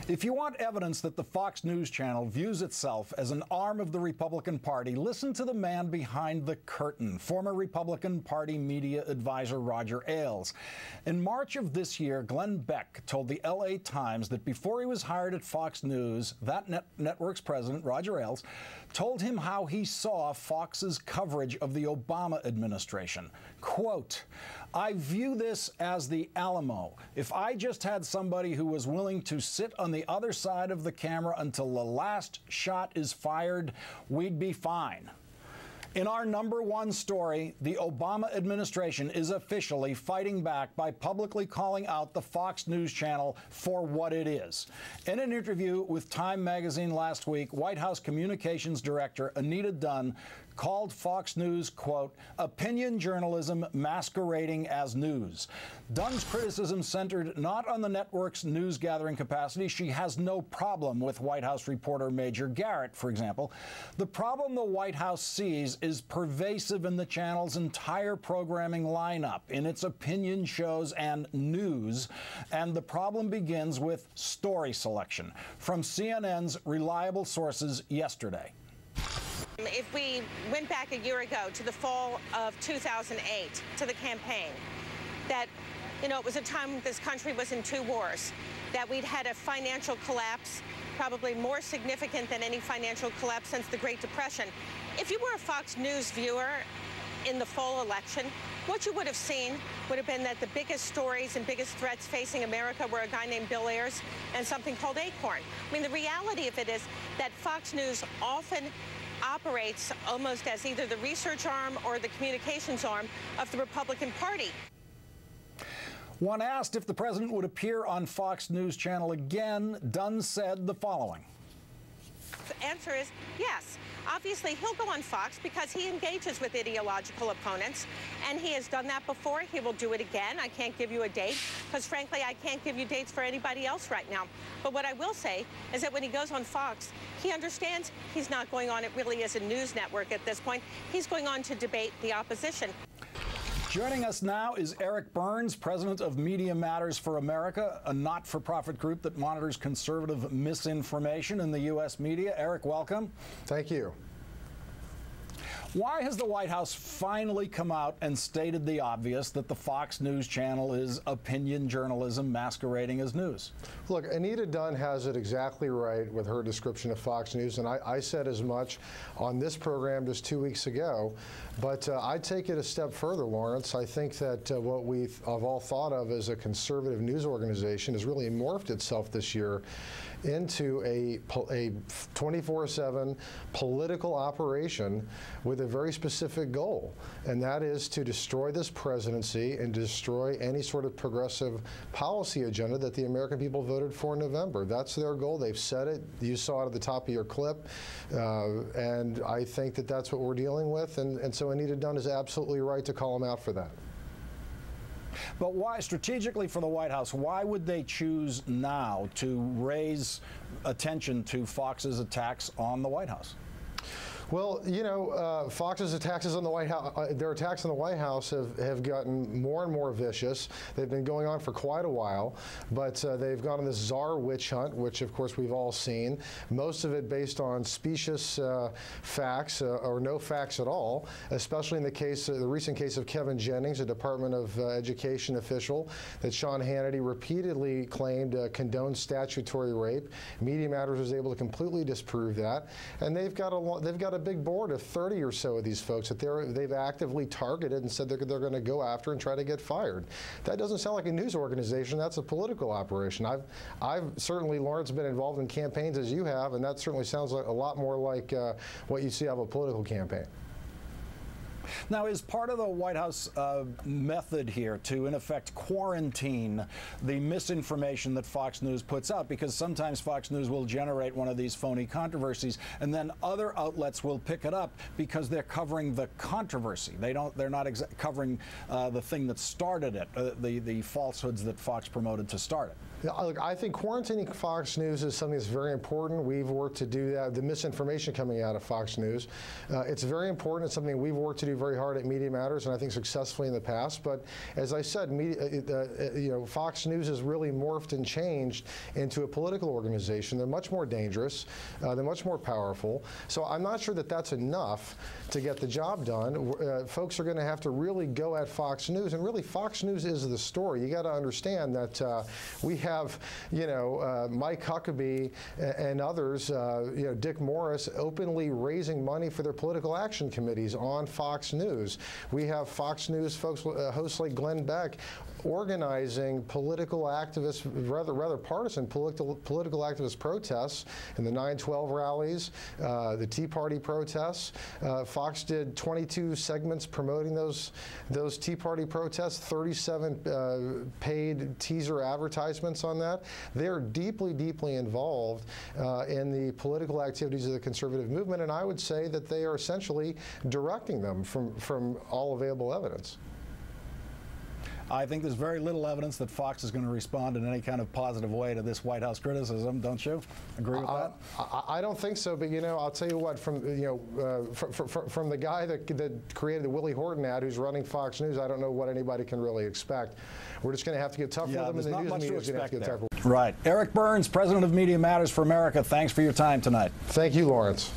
If you want evidence that the Fox News Channel views itself as an arm of the Republican Party, listen to the man behind the curtain, former Republican Party media advisor Roger Ailes. In March of this year, Glenn Beck told the LA Times that before he was hired at Fox News, that network's president, Roger Ailes, told him how he saw Fox's coverage of the Obama administration. Quote, "I view this as the Alamo. If I just had somebody who was willing to sit on the other side of the camera until the last shot is fired, we'd be fine." In our #1 story, the Obama administration is officially fighting back by publicly calling out the Fox News Channel for what it is. In an interview with Time magazine last week, White House Communications Director Anita Dunn called Fox News, quote, "opinion journalism masquerading as news." Dunn's criticism centered not on the network's news-gathering capacity. She has no problem with White House reporter Major Garrett, for example. The problem the White House sees is pervasive in the channel's entire programming lineup, in its opinion shows and news, and the problem begins with story selection. From CNN's reliable sources yesterday. If we went back a year ago to the fall of 2008, to the campaign, that, it was a time this country was in 2 wars, that we'd had a financial collapse, probably more significant than any financial collapse since the Great Depression. If you were a Fox News viewer in the fall election, what you would have seen would have been that the biggest stories and biggest threats facing America were a guy named Bill Ayers and something called Acorn. I mean, the reality of it is that Fox News often operates almost as either the research arm or the communications arm of the Republican Party. When asked if the president would appear on Fox News Channel again, Dunn said the following. The answer is yes. Obviously, he'll go on Fox because he engages with ideological opponents, and he has done that before. He will do it again. I can't give you a date because, frankly, I can't give you dates for anybody else right now. But what I will say is that when he goes on Fox, he understands he's not going on, it really is a news network at this point. He's going on to debate the opposition. Joining us now is Eric Burns, president of Media Matters for America, a not-for-profit group that monitors conservative misinformation in the U.S. media. Eric, welcome. Thank you. Why has the White House finally come out and stated the obvious that the Fox News Channel is opinion journalism masquerading as news? Look, Anita Dunn has it exactly right with her description of Fox News, and I said as much on this program just 2 weeks ago. But I'd take it a step further, Lawrence. I think that what we've all thought of as a conservative news organization has really morphed itself this year into a 24/7 political operation with a very specific goal, and that is to destroy this presidency and destroy any sort of progressive policy agenda that the American people voted for in November. That's their goal. They've said it. You saw it at the top of your clip, and I think that that's what we're dealing with, and so Anita Dunn is absolutely right to call them out for that. But why, strategically for the White House, why would they choose now to raise attention to Fox's attacks on the White House? Well, Fox's attacks on the White House, their attacks on the White House have gotten more and more vicious. They've been going on for quite a while, but they've gone on this czar witch hunt, which of course we've all seen. Most of it based on specious facts or no facts at all, especially in the recent case of Kevin Jennings, a Department of Education official that Sean Hannity repeatedly claimed condoned statutory rape. Media Matters was able to completely disprove that, and they've got a big board of 30 or so of these folks that they've actively targeted and said they're going to go after and try to get fired. That doesn't sound like a news organization. That's a political operation. I've certainly, Lawrence, been involved in campaigns as you have, and that certainly sounds like a lot more like what you see out of a political campaign. Now, is part of the White House method here to, in effect, quarantine the misinformation that Fox News puts out? Because sometimes Fox News will generate one of these phony controversies, and then other outlets will pick it up because they're covering the controversy. They're not covering the thing that started it, the falsehoods that Fox promoted to start it. Look, I think quarantining Fox News is something that's very important. We've worked to do that. The misinformation coming out of Fox News, it's very important. It's something we've worked to do very hard at Media Matters, and I think successfully in the past. But as I said, Fox News has really morphed and changed into a political organization. They're much more dangerous. They're much more powerful. So I'm not sure that that's enough to get the job done. Folks are going to have to really go at Fox News, and really Fox News is the story. You got to understand that we have, Mike Huckabee and others, Dick Morris, openly raising money for their political action committees on Fox News. We have Fox News folks, hosts like Glenn Beck, organizing political activists, rather partisan political activist protests in the 9/12 rallies, the Tea Party protests. Fox did 22 segments promoting those Tea Party protests, 37 paid teaser advertisements on that. They're deeply, deeply involved in the political activities of the conservative movement, and I would say that they are essentially directing them from all available evidence. I think there's very little evidence that Fox is going to respond in any kind of positive way to this White House criticism. Don't you agree with that? I don't think so. But I'll tell you what. From from the guy that created the Willie Horton ad, who's running Fox News, I don't know what anybody can really expect. We're just going to have to get tough with them, and the news media is going to have to get tougher. Right. Eric Burns, president of Media Matters for America. Thanks for your time tonight. Thank you, Lawrence.